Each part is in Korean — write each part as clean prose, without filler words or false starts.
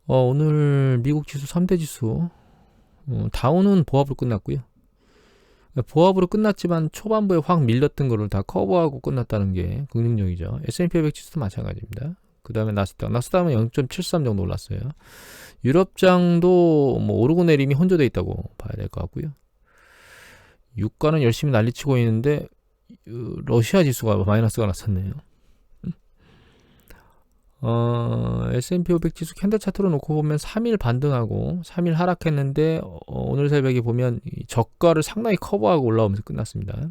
오늘 미국 지수 3대 지수 다우는 보합으로 끝났고요. 보합으로 끝났지만 초반부에 확 밀렸던 거를 다 커버하고 끝났다는 게 긍정적이죠. S&P 500 지수도 마찬가지입니다. 그 다음에 나스닥은 0.73 정도 올랐어요. 유럽장도 뭐 오르고 내림이 혼조되어 있다고 봐야 될 것 같고요. 유가는 열심히 난리치고 있는데 러시아 지수가 마이너스가 났었네요. S&P 500 지수 캔들 차트로 놓고 보면 3일 반등하고 3일 하락했는데 오늘 새벽에 보면 저가를 상당히 커버하고 올라오면서 끝났습니다.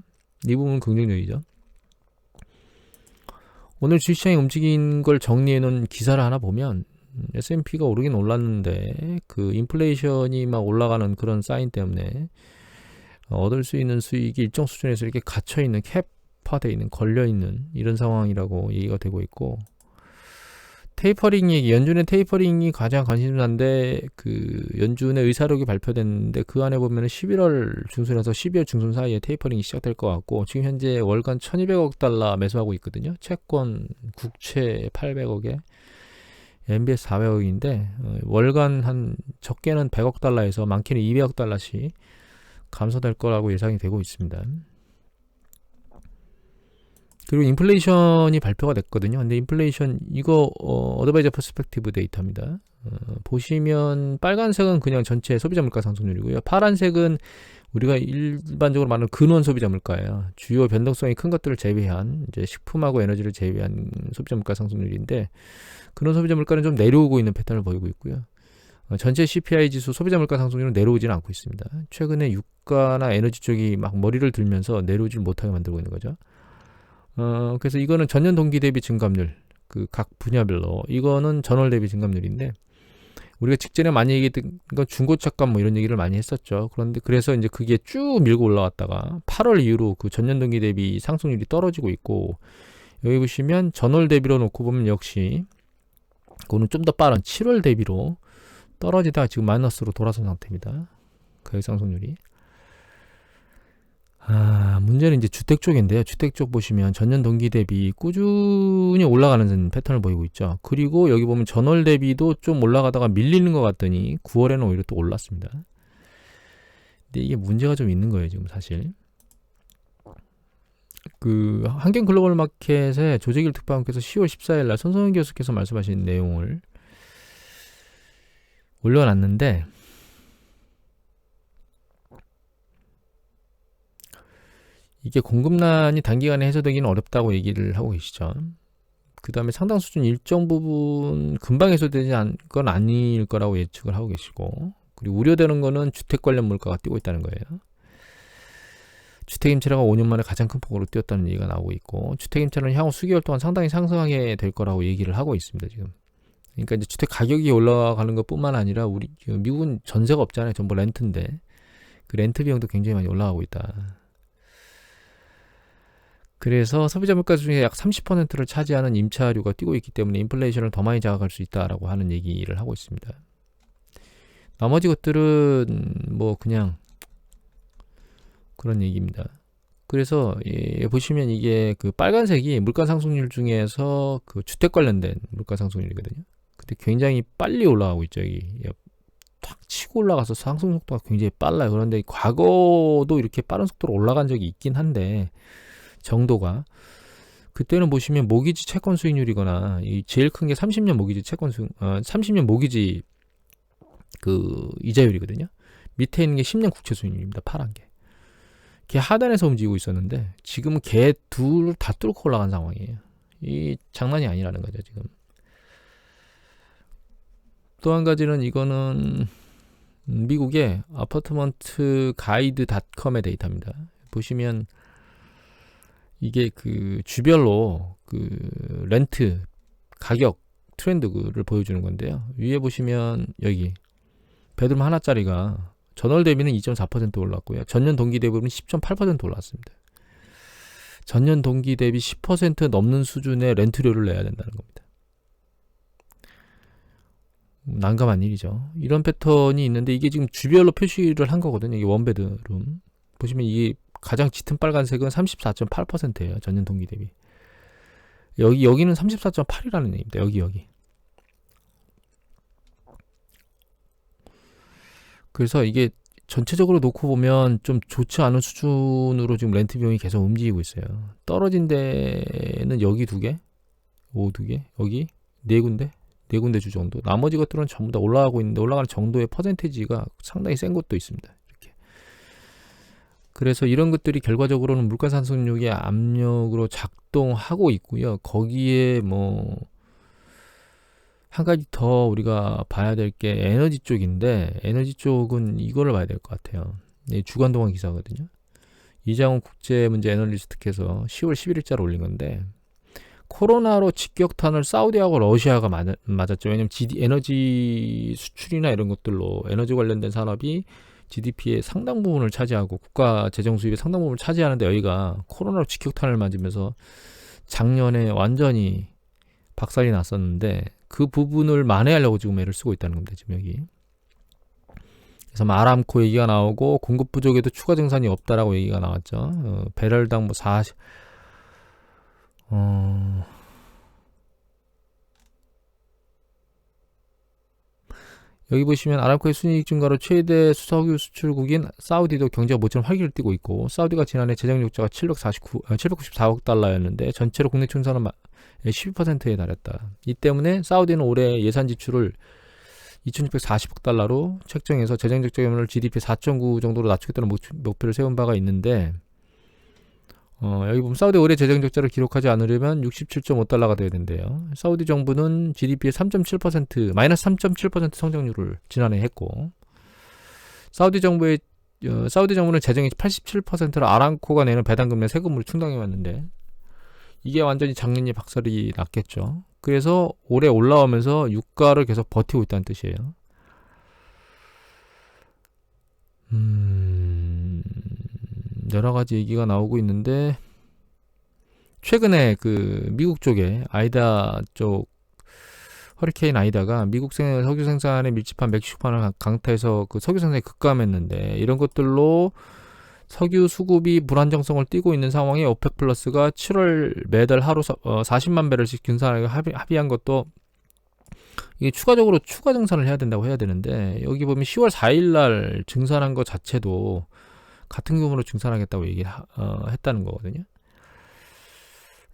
이 부분은 긍정적이죠. 오늘 주식시장이 움직인 걸 정리해 놓은 기사를 하나 보면 S&P가 오르긴 올랐는데 그 인플레이션이 막 올라가는 그런 사인 때문에 얻을 수 있는 수익이 일정 수준에서 이렇게 갇혀있는, 캡화되어 있는, 걸려있는 이런 상황이라고 얘기가 되고 있고, 테이퍼링 얘기, 연준의 테이퍼링이 가장 관심사인데 그 연준의 의사록이 발표됐는데 그 안에 보면 11월 중순에서 12월 중순 사이에 테이퍼링이 시작될 것 같고, 지금 현재 월간 1200억 달러 매수하고 있거든요. 채권, 국채 800억에 MBS 400억인데 월간 한 적게는 100억 달러에서 많게는 200억 달러씩 감소될 거라고 예상이 되고 있습니다. 그리고 인플레이션이 발표가 됐거든요. 근데 인플레이션 이거 어드바이저 퍼스펙티브 데이터입니다. 보시면 빨간색은 그냥 전체 소비자 물가 상승률이고요. 파란색은 우리가 일반적으로 말하는 근원 소비자 물가예요. 주요 변동성이 큰 것들을 제외한 이제 식품하고 에너지를 제외한 소비자 물가 상승률인데, 근원 소비자 물가는 좀 내려오고 있는 패턴을 보이고 있고요. 전체 CPI 지수 소비자 물가 상승률은 내려오지는 않고 있습니다. 최근에 유가나 에너지 쪽이 막 머리를 들면서 내려오질 못하게 만들고 있는 거죠. 그래서 이거는 전년 동기 대비 증감률, 그 각 분야별로 이거는 전월 대비 증감률인데, 우리가 직전에 많이 얘기했던 건 중고차값 뭐 이런 얘기를 많이 했었죠. 그런데 그래서 이제 그게 쭉 밀고 올라왔다가 8월 이후로 그 전년 동기 대비 상승률이 떨어지고 있고, 여기 보시면 전월 대비로 놓고 보면 역시 그거는 좀 더 빠른 7월 대비로 떨어지다가 지금 마이너스로 돌아선 상태입니다. 가격 상승률이. 문제는 이제 주택 쪽인데요. 주택 쪽 보시면 전년 동기 대비 꾸준히 올라가는 패턴을 보이고 있죠. 그리고 여기 보면 전월 대비도 좀 올라가다가 밀리는 것 같더니 9월에는 오히려 또 올랐습니다. 근데 이게 문제가 좀 있는 거예요, 지금 사실. 그 한경 글로벌 마켓의 조재길 특파원께서 10월 14일 날 손성현 교수께서 말씀하신 내용을 올려놨는데, 이게 공급난이 단기간에 해소되기는 어렵다고 얘기를 하고 계시죠. 그 다음에 상당 수준 일정 부분 금방 해소되지 않을 건 아닐 거라고 예측을 하고 계시고, 그리고 우려되는 거는 주택 관련 물가가 뛰고 있다는 거예요. 주택 임차료가 5년 만에 가장 큰 폭으로 뛰었다는 얘기가 나오고 있고, 주택 임차료는 향후 수개월 동안 상당히 상승하게 될 거라고 얘기를 하고 있습니다, 지금. 그러니까 이제 주택 가격이 올라가는 것뿐만 아니라 우리 미국은 전세가 없잖아요. 전부 렌트인데 그 렌트 비용도 굉장히 많이 올라가고 있다. 그래서 소비자 물가 중에 약 30%를 차지하는 임차료가 뛰고 있기 때문에 인플레이션을 더 많이 자극할 수 있다라고 하는 얘기를 하고 있습니다. 나머지 것들은 뭐 그냥 그런 얘기입니다. 그래서 보시면 이게 그 빨간색이 물가 상승률 중에서 그 주택 관련된 물가 상승률이거든요. 근데 굉장히 빨리 올라가고 있죠. 여기 탁 치고 올라가서 상승 속도가 굉장히 빨라요. 그런데 과거도 이렇게 빠른 속도로 올라간 적이 있긴 한데, 정도가 그때는 보시면 모기지 채권 수익률이거나 이 제일 큰 게 30년 모기지 채권 30년 모기지 그 이자율이거든요. 밑에 있는 게 10년 국채 수익률입니다. 파란 게. 걔 하단에서 움직이고 있었는데 지금은 걔 둘 다 뚫고 올라간 상황이에요. 이 장난이 아니라는 거죠, 지금. 또 한 가지는 이거는 미국의 아파트먼트 가이드닷컴의 데이터입니다. 보시면 이게 그 주별로 그 렌트 가격 트렌드를 보여주는 건데요. 위에 보시면 여기 베드룸 하나짜리가 전월 대비는 2.4% 올랐고요. 전년 동기 대비는 10.8% 올랐습니다. 전년 동기 대비 10% 넘는 수준의 렌트료를 내야 된다는 겁니다. 난감한 일이죠. 이런 패턴이 있는데 이게 지금 주별로 표시를 한 거거든요. 이게 원베드룸. 보시면 이게 가장 짙은 빨간색은 34.8%예요. 전년 동기 대비. 여기는 34.8이라는 얘기입니다. 여기. 그래서 이게 전체적으로 놓고 보면 좀 좋지 않은 수준으로 지금 렌트 비용이 계속 움직이고 있어요. 떨어진 데는 여기 2개, 오 2개, 여기 4군데, 4군데 주 정도. 나머지 것들은 전부 다 올라가고 있는데 올라가는 정도의 퍼센테이지가 상당히 센 것도 있습니다. 이렇게. 그래서 이런 것들이 결과적으로는 물가 상승률의 압력으로 작동하고 있고요. 거기에 뭐 한 가지 더 우리가 봐야 될 게 에너지 쪽인데, 에너지 쪽은 이거를 봐야 될 것 같아요. 주간동안 기사거든요. 이장훈 국제문제 애널리스트께서 10월 11일자로 올린 건데, 코로나로 직격탄을 사우디하고 러시아가 맞았죠. 왜냐면 에너지 수출이나 이런 것들로 에너지 관련된 산업이 GDP의 상당 부분을 차지하고 국가 재정 수입의 상당 부분을 차지하는데, 여기가 코로나로 직격탄을 맞으면서 작년에 완전히 박살이 났었는데 그 부분을 만회하려고 지금 애를 쓰고 있다는 겁니다. 지금 여기. 그래서 아람코 얘기가 나오고, 공급 부족에도 추가 증산이 없다라고 얘기가 나왔죠. 배럴당 뭐 40, 여기 보시면 아람코의 순이익 증가로 최대 석유 수출국인 사우디도 경제가 모처럼 활기를 띠고 있고, 사우디가 지난해 재정 적자가 794억 달러였는데 전체로 국내 총산은 12%에 달했다. 이 때문에 사우디는 올해 예산 지출을 2,640억 달러로 책정해서 재정 적자 규모를 GDP 4.9 정도로 낮추겠다는 목표를 세운 바가 있는데, 여기 보면 사우디 올해 재정 적자를 기록하지 않으려면 67.5달러가 돼야 된대요. 사우디 정부는 GDP의 3.7%, 마이너스 3.7% 성장률을 지난해 했고, 사우디 정부는 재정의 87%를 아람코가 내는 배당금 내 세금으로 충당해 왔는데, 이게 완전히 작년에 박살이 났겠죠. 그래서 올해 올라오면서 유가를 계속 버티고 있다는 뜻이에요. 여러 가지 얘기가 나오고 있는데, 최근에 그 미국 쪽에 아이다 쪽 허리케인 아이다가 미국 석유 생산에 밀집한 멕시코판을 강타해서 그 석유 생산이 급감했는데, 이런 것들로 석유 수급이 불안정성을 띠고 있는 상황에 오펙 플러스가 7월 매달 하루 40만 배럴씩 증산하기 합의한 것도, 이게 추가적으로 추가 증산을 해야 된다고 해야 되는데, 여기 보면 10월 4일날 증산한 것 자체도 같은 규모로 증산하겠다고 했다는 거거든요.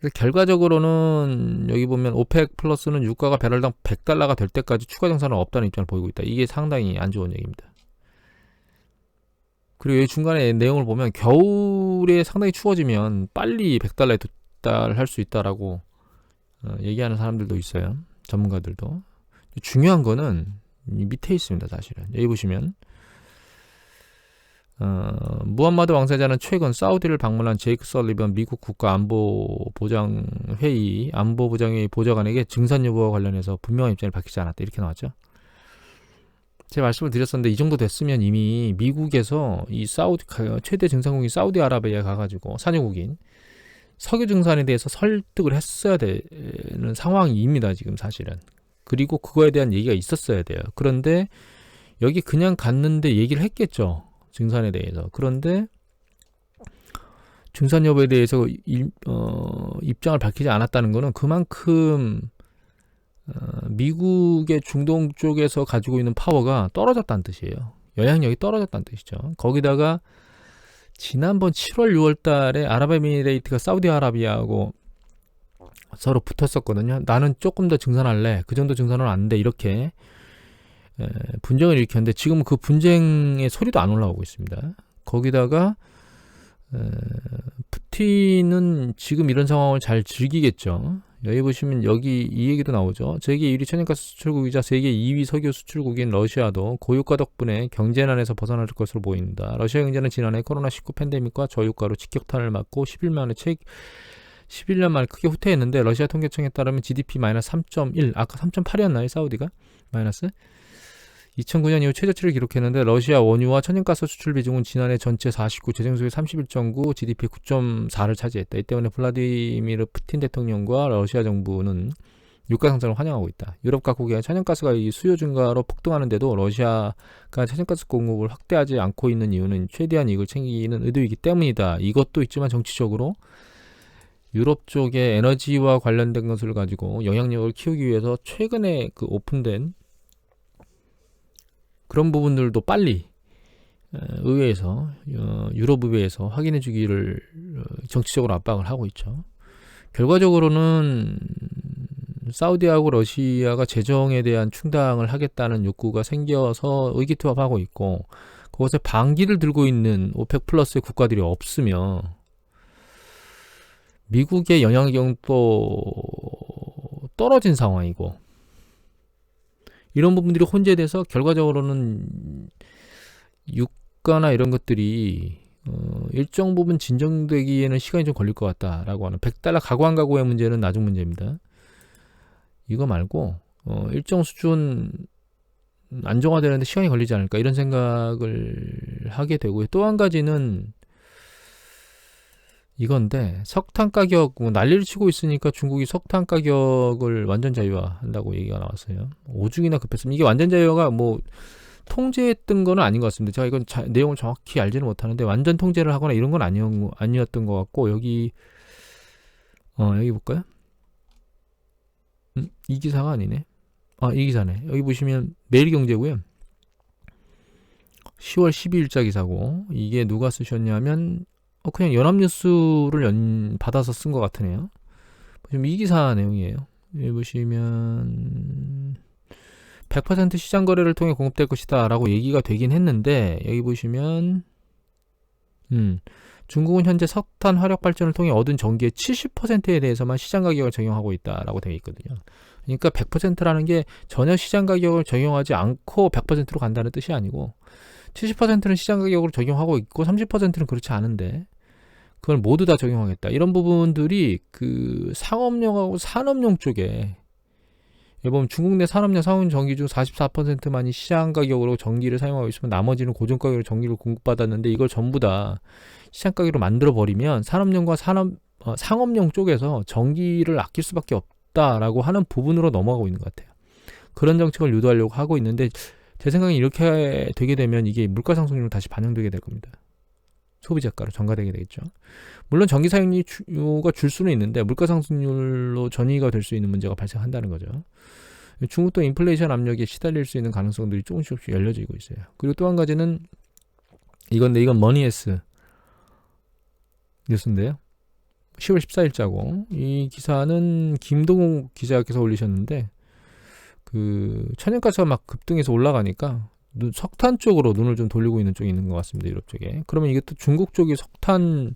그래서 결과적으로는 여기 보면 오펙 플러스는 유가가 배럴당 100달러가 될 때까지 추가 증산은 없다는 입장을 보이고 있다. 이게 상당히 안 좋은 얘기입니다. 그리고 여기 중간에 내용을 보면 겨울에 상당히 추워지면 빨리 100달러에 도달할 수 있다라고 얘기하는 사람들도 있어요. 전문가들도. 중요한 거는 밑에 있습니다. 사실은 여기 보시면 무함마드 왕세자는 최근 사우디를 방문한 제이크 설리번 미국 국가안보보장회의 안보보장회의 보좌관에게 증산 여부와 관련해서 분명한 입장을 밝히지 않았다, 이렇게 나왔죠. 제가 말씀을 드렸었는데, 이 정도 됐으면 이미 미국에서 이 사우디 최대 증산국인 사우디아라비아에 가가지고 산유국인 석유 증산에 대해서 설득을 했어야 되는 상황입니다, 지금 사실은. 그리고 그거에 대한 얘기가 있었어야 돼요. 그런데 여기 그냥 갔는데 얘기를 했겠죠, 증산에 대해서. 그런데 증산 여부에 대해서 입장을 밝히지 않았다는 것은 그만큼 미국의 중동 쪽에서 가지고 있는 파워가 떨어졌다는 뜻이에요. 영향력이 떨어졌다는 뜻이죠. 거기다가 지난번 7월 6월 달에 아랍에미레이트가 사우디아라비아하고 서로 붙었었거든요. 나는 조금 더 증산할래, 그 정도 증산은 안 돼, 이렇게 분쟁을 일으켰는데, 지금 그 분쟁의 소리도 안 올라오고 있습니다. 거기다가 푸틴은 지금 이런 상황을 잘 즐기겠죠. 여기 보시면 여기 이 얘기도 나오죠. 세계 1위 천연가스 수출국이자 세계 2위 석유 수출국인 러시아도 고유가 덕분에 경제난에서 벗어날 것으로 보인다. 러시아 경제는 지난해 코로나19 팬데믹과 저유가로 직격탄을 맞고 11년 만에 크게 후퇴했는데, 러시아 통계청에 따르면 GDP 마이너스 3.1, 아까 3.8이었나요? 사우디가? 마이너스? 2009년 이후 최저치를 기록했는데, 러시아 원유와 천연가스 수출 비중은 지난해 전체 49, 재정수입 31.9, GDP 9.4를 차지했다. 이 때문에 블라디미르 푸틴 대통령과 러시아 정부는 유가 상승을 환영하고 있다. 유럽 각국의 천연가스가 이 수요 증가로 폭등하는데도 러시아가 천연가스 공급을 확대하지 않고 있는 이유는 최대한 이익을 챙기는 의도이기 때문이다. 이것도 있지만 정치적으로 유럽 쪽의 에너지와 관련된 것을 가지고 영향력을 키우기 위해서 최근에 그 오픈된 그런 부분들도 빨리 의회에서 유럽 의회에서 확인해 주기를 정치적으로 압박을 하고 있죠. 결과적으로는 사우디하고 러시아가 재정에 대한 충당을 하겠다는 욕구가 생겨서 의기투합하고 있고, 그것에 반기를 들고 있는 오펙 플러스의 국가들이 없으며 미국의 영향력도 떨어진 상황이고, 이런 부분들이 혼재돼서 결과적으로는 유가나 이런 것들이 일정 부분 진정되기에는 시간이 좀 걸릴 것 같다라고 하는, $100 가구 안 가구의 문제는 나중 문제입니다. 이거 말고 일정 수준 안정화되는데 시간이 걸리지 않을까, 이런 생각을 하게 되고요. 또 한 가지는 이건데, 석탄 가격 난리를 치고 있으니까 중국이 석탄 가격을 완전 자유화한다고 얘기가 나왔어요. 오중이나 급했습니다. 이게 완전 자유화가 뭐 통제했던 거는 아닌 것 같습니다. 제가 이건 내용을 정확히 알지는 못하는데 완전 통제를 하거나 이런 건 아니었던 것 같고, 여기 볼까요? 이 기사가 아니네. 이 기사네. 여기 보시면 매일경제고요. 10월 12일자 기사고, 이게 누가 쓰셨냐면 그냥 연합뉴스를 받아서 쓴 것 같으네요. 지금 이 기사 내용이에요. 여기 보시면 100% 시장 거래를 통해 공급될 것이다 라고 얘기가 되긴 했는데, 여기 보시면 중국은 현재 석탄 화력 발전을 통해 얻은 전기의 70%에 대해서만 시장 가격을 적용하고 있다라고 되어 있거든요. 그러니까 100%라는 게 전혀 시장 가격을 적용하지 않고 100%로 간다는 뜻이 아니고, 70%는 시장 가격으로 적용하고 있고 30%는 그렇지 않은데 그걸 모두 다 적용하겠다. 이런 부분들이 그 상업용하고 산업용 쪽에, 여기 보면 중국 내 산업용 상온 전기 중 44%만이 시장 가격으로 전기를 사용하고 있으면 나머지는 고정 가격으로 전기를 공급받았는데, 이걸 전부 다 시장 가격으로 만들어 버리면 산업용과 상업용 쪽에서 전기를 아낄 수밖에 없다라고 하는 부분으로 넘어가고 있는 것 같아요. 그런 정책을 유도하려고 하고 있는데, 제 생각엔 이렇게 되게 되면 이게 물가 상승률로 다시 반영되게 될 겁니다. 소비자가로 전가되게 되겠죠. 물론 전기 사용료가 줄 수는 있는데 물가 상승률로 전이가 될 수 있는 문제가 발생한다는 거죠. 중국도 인플레이션 압력에 시달릴 수 있는 가능성들이 조금씩 열려지고 있어요. 그리고 또 한 가지는 이건 머니에스 뉴스인데요. 10월 14일자고, 이 기사는 김동욱 기자께서 올리셨는데, 그 천연가스가 막 급등해서 올라가니까 석탄 쪽으로 눈을 좀 돌리고 있는 쪽이 있는 것 같습니다. 유럽 쪽에. 그러면 이게 또 중국 쪽이 석탄으로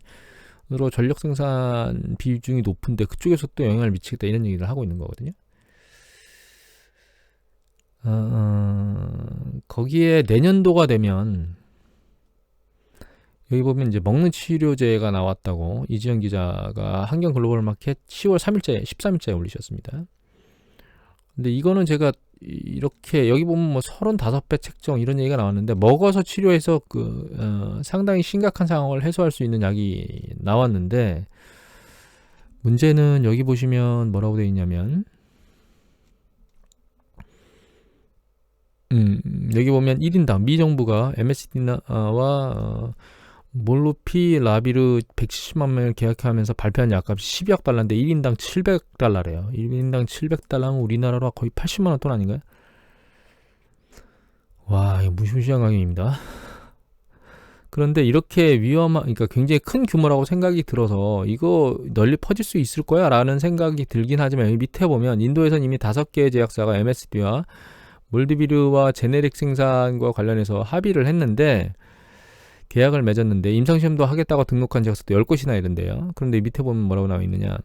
전력 생산 비중이 높은데 그쪽에서 또 영향을 미치겠다, 이런 얘기를 하고 있는 거거든요. 거기에 내년도가 되면, 여기 보면 이제 먹는 치료제가 나왔다고 이지영 기자가 한경 글로벌 마켓 10월 13일자에 올리셨습니다. 근데 이거는 제가 이렇게 여기 보면 뭐 35배 책정 이런 얘기가 나왔는데, 먹어서 치료해서 상당히 심각한 상황을 해소할 수 있는 약이 나왔는데, 문제는 여기 보시면 뭐라고 되어 있냐면, 여기 보면 1인당 미 정부가 MSD와 몰루피 라비르 170만 명을 계약하면서 발표한 약값이 12억 달러인데 1인당 $700래요. 1인당 $700면 우리나라로 거의 80만 원 돈 아닌가요? 와, 이거 무시무시한 가격입니다. 그런데 이렇게 그러니까 굉장히 큰 규모라고 생각이 들어서 이거 널리 퍼질 수 있을 거야 라는 생각이 들긴 하지만, 여기 밑에 보면 인도에서는 이미 5개의 제약사가 MSD와 몰디비르와 제네릭 생산과 관련해서 합의를 했는데, 계약을 맺었는데 임상시험도 하겠다고 등록한 제약사도 10곳이나 이런데요. 그런데 밑에 보면 뭐라고 나와 있느냐,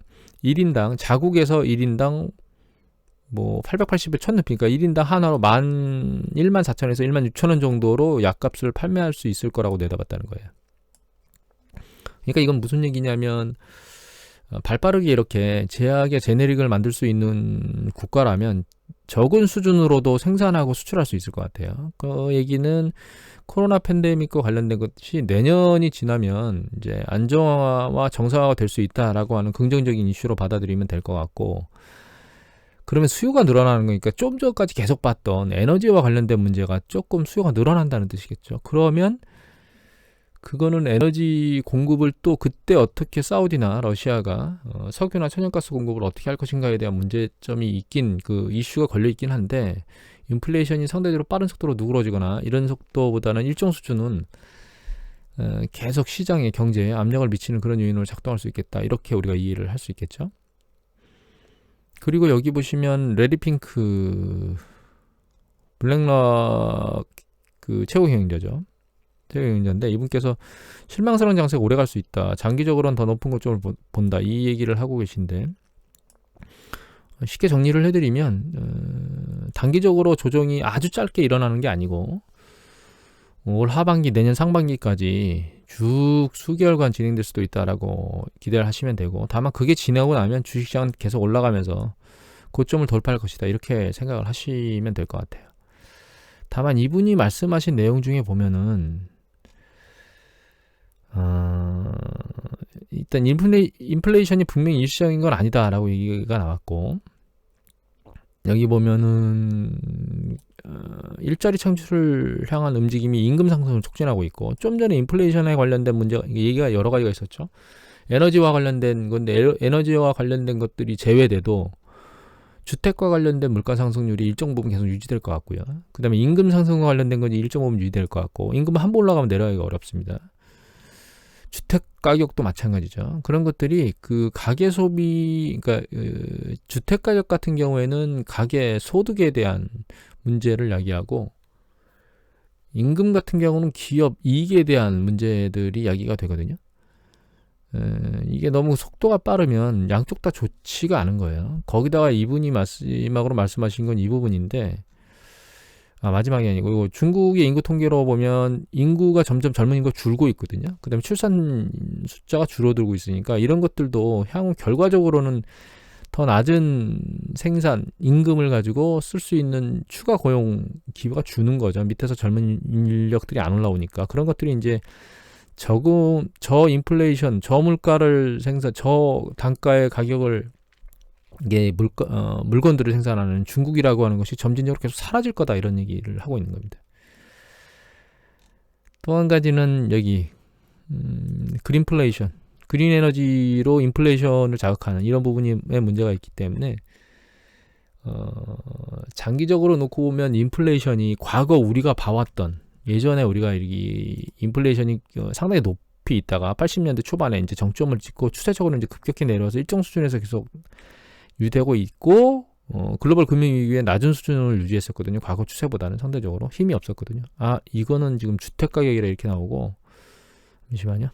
1인당 자국에서 1인당 뭐 880에 1000원, 그러니까 1인당 하나로 14,000원에서 16,000원 정도로 약값을 판매할 수 있을 거라고 내다봤다는 거예요. 그러니까 이건 무슨 얘기냐면, 발빠르게 이렇게 제약의 제네릭을 만들 수 있는 국가라면 적은 수준으로도 생산하고 수출할 수 있을 것 같아요. 그 얘기는 코로나 팬데믹과 관련된 것이 내년이 지나면 이제 안정화와 정상화가 될 수 있다라고 하는 긍정적인 이슈로 받아들이면 될 것 같고, 그러면 수요가 늘어나는 거니까 좀 전까지 계속 봤던 에너지와 관련된 문제가 조금 수요가 늘어난다는 뜻이겠죠. 그러면 그거는 에너지 공급을 또 그때 어떻게 사우디나 러시아가 석유나 천연가스 공급을 어떻게 할 것인가에 대한 문제점이 있긴, 그 이슈가 걸려 있긴 한데, 인플레이션이 상대적으로 빠른 속도로 누그러지거나 이런 속도보다는 일정 수준은 계속 시장의 경제에 압력을 미치는 그런 요인으로 작동할 수 있겠다. 이렇게 우리가 이해를 할 수 있겠죠. 그리고 여기 보시면 레디핑크 블랙락 그 최고 경영자죠. 최고 경영자인데 이분께서 실망스러운 장세가 오래 갈 수 있다. 장기적으로는 더 높은 고점을 본다. 이 얘기를 하고 계신데 쉽게 정리를 해드리면 단기적으로 조정이 아주 짧게 일어나는 게 아니고 올 하반기 내년 상반기까지 쭉 수개월간 진행될 수도 있다라고 기대를 하시면 되고 다만 그게 지나고 나면 주식시장은 계속 올라가면서 고점을 돌파할 것이다. 이렇게 생각을 하시면 될 것 같아요. 다만 이분이 말씀하신 내용 중에 보면은 일단 인플레이션이 분명히 일시적인 건 아니다라고 얘기가 나왔고 여기 보면은 일자리 창출을 향한 움직임이 임금 상승을 촉진하고 있고 좀 전에 인플레이션에 관련된 문제가 얘기가 여러 가지가 있었죠. 에너지와 관련된 건데 에너지와 관련된 것들이 제외돼도 주택과 관련된 물가 상승률이 일정 부분 계속 유지될 것 같고요. 그 다음에 임금 상승과 관련된 건 일정 부분 유지될 것 같고 임금은 한 번 올라가면 내려가기가 어렵습니다. 주택 가격도 마찬가지죠. 그런 것들이 그 가계 소비, 그러니까 주택 가격 같은 경우에는 가계 소득에 대한 문제를 야기하고 임금 같은 경우는 기업 이익에 대한 문제들이 야기가 되거든요. 이게 너무 속도가 빠르면 양쪽 다 좋지가 않은 거예요. 거기다가 이분이 마지막으로 말씀하신 건 이 부분인데 마지막이 아니고 이거 중국의 인구 통계로 보면 인구가 점점 젊은 인구가 줄고 있거든요. 그 다음에 출산 숫자가 줄어들고 있으니까 이런 것들도 향후 결과적으로는 더 낮은 생산 임금을 가지고 쓸 수 있는 추가 고용 기회가 주는 거죠. 밑에서 젊은 인력들이 안 올라오니까 그런 것들이 이제 저 인플레이션, 저 물가를 저 단가의 가격을 이게 물건들을 생산하는 중국이라고 하는 것이 점진적으로 계속 사라질 거다 이런 얘기를 하고 있는 겁니다. 또 한 가지는 여기 그린플레이션, 그린 에너지로 인플레이션을 자극하는 이런 부분에 문제가 있기 때문에 장기적으로 놓고 보면 인플레이션이 과거 우리가 봐왔던 예전에 우리가 이 인플레이션이 상당히 높이 있다가 80년대 초반에 이제 정점을 찍고 추세적으로 이제 급격히 내려와서 일정 수준에서 계속 유지되고 있고 글로벌 금융위기에 낮은 수준을 유지했었거든요. 과거 추세보다는 상대적으로 힘이 없었거든요. 이거는 지금 주택 가격이라 이렇게 나오고 잠시만요.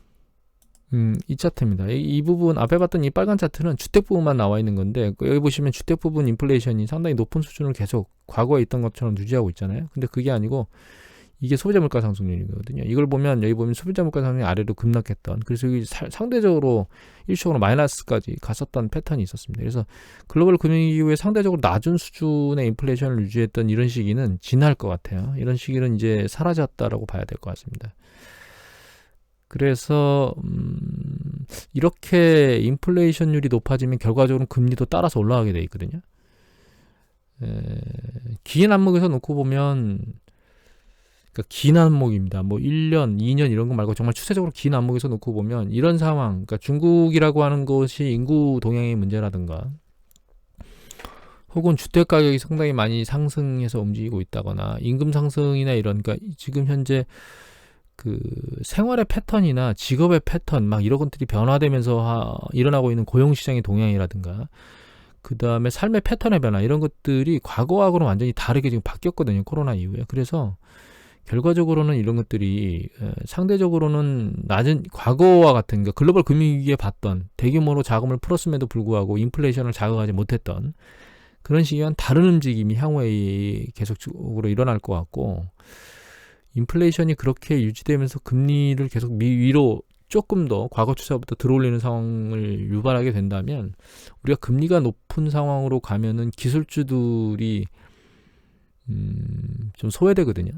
이 차트입니다. 이 부분 앞에 봤던 이 빨간 차트는 주택 부분만 나와 있는 건데 여기 보시면 주택 부분 인플레이션이 상당히 높은 수준을 계속 과거에 있던 것처럼 유지하고 있잖아요. 근데 그게 아니고 이게 소비자 물가 상승률이거든요. 이걸 보면 여기 보면 소비자 물가 상승률이 아래로 급락했던 그래서 여기 상대적으로 일시적으로 마이너스까지 갔었던 패턴이 있었습니다. 그래서 글로벌 금융위기 이후에 상대적으로 낮은 수준의 인플레이션을 유지했던 이런 시기는 지날 것 같아요. 이런 시기는 이제 사라졌다라고 봐야 될 것 같습니다. 그래서 이렇게 인플레이션율이 높아지면 결과적으로 금리도 따라서 올라가게 돼 있거든요. 긴 안목에서 놓고 보면 그러니까 긴 안목입니다. 뭐 1년, 2년 이런 거 말고 정말 추세적으로 긴 안목에서 놓고 보면 이런 상황, 그러니까 중국이라고 하는 것이 인구 동향의 문제라든가 혹은 주택 가격이 상당히 많이 상승해서 움직이고 있다거나 임금 상승이나 이런 그러니까 지금 현재 그 생활의 패턴이나 직업의 패턴 막 이런 것들이 변화되면서 일어나고 있는 고용시장의 동향이라든가 그 다음에 삶의 패턴의 변화 이런 것들이 과거하고는 완전히 다르게 지금 바뀌었거든요. 코로나 이후에. 그래서 결과적으로는 이런 것들이 상대적으로는 낮은 과거와 같은 그러니까 글로벌 금융위기에 봤던 대규모로 자금을 풀었음에도 불구하고 인플레이션을 자극하지 못했던 그런 시기와는 다른 움직임이 향후에 계속적으로 일어날 것 같고 인플레이션이 그렇게 유지되면서 금리를 계속 위로 조금 더 과거 추세부터 들어올리는 상황을 유발하게 된다면 우리가 금리가 높은 상황으로 가면은 기술주들이 좀 소외되거든요.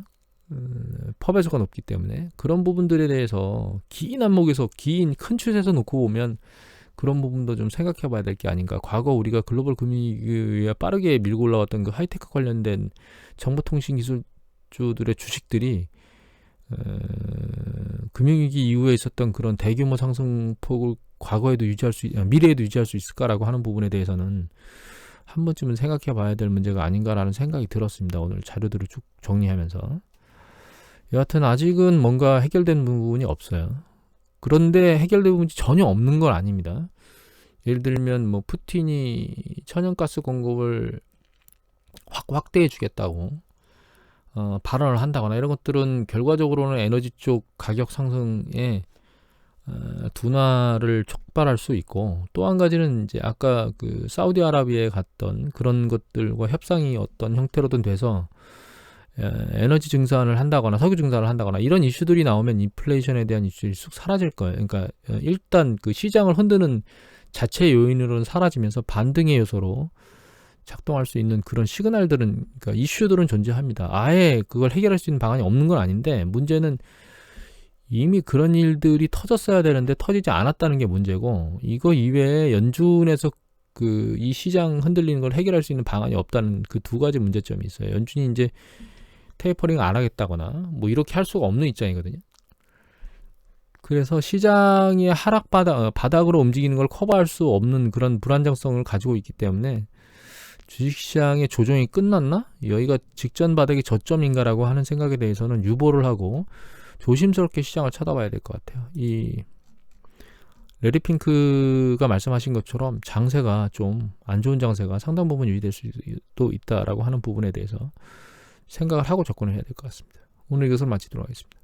퍼배수가 높기 때문에 그런 부분들에 대해서 긴 안목에서 큰 추세에서 놓고 보면 그런 부분도 좀 생각해 봐야 될 게 아닌가. 과거 우리가 글로벌 금융위기에 빠르게 밀고 올라왔던 그 하이테크 관련된 정보통신 기술주들의 주식들이 금융위기 이후에 있었던 그런 대규모 상승폭을 과거에도 미래에도 유지할 수 있을까라고 하는 부분에 대해서는 한 번쯤은 생각해 봐야 될 문제가 아닌가라는 생각이 들었습니다. 오늘 자료들을 쭉 정리하면서. 여하튼 아직은 뭔가 해결된 부분이 없어요. 그런데 해결된 부분이 전혀 없는 건 아닙니다. 예를 들면 뭐 푸틴이 천연가스 공급을 확대해 주겠다고 발언을 한다거나 이런 것들은 결과적으로는 에너지 쪽 가격 상승에 둔화를 촉발할 수 있고, 또 한 가지는 이제 아까 그 사우디아라비아에 갔던 그런 것들과 협상이 어떤 형태로든 돼서 에너지 증산을 한다거나 석유 증산을 한다거나 이런 이슈들이 나오면 인플레이션에 대한 이슈들이 쑥 사라질 거예요. 그러니까 일단 그 시장을 흔드는 자체 요인으로는 사라지면서 반등의 요소로 작동할 수 있는 그런 시그널들은, 그러니까 이슈들은 존재합니다. 아예 그걸 해결할 수 있는 방안이 없는 건 아닌데, 문제는 이미 그런 일들이 터졌어야 되는데 터지지 않았다는 게 문제고, 이거 이외에 연준에서 그 이 시장 흔들리는 걸 해결할 수 있는 방안이 없다는 그 두 가지 문제점이 있어요. 연준이 이제 테이퍼링 안 하겠다거나 뭐 이렇게 할 수가 없는 입장이거든요. 그래서 시장의 바닥으로 움직이는 걸 커버할 수 없는 그런 불안정성을 가지고 있기 때문에 주식시장의 조정이 끝났나? 여기가 직전 바닥이 저점인가라고 하는 생각에 대해서는 유보를 하고 조심스럽게 시장을 쳐다봐야 될 것 같아요. 이 레리 핑크가 말씀하신 것처럼 장세가 좀 안 좋은 장세가 상당 부분 유지될 수도 있다라고 하는 부분에 대해서 생각을 하고 접근을 해야 될 것 같습니다. 오늘 이것을 마치도록 하겠습니다.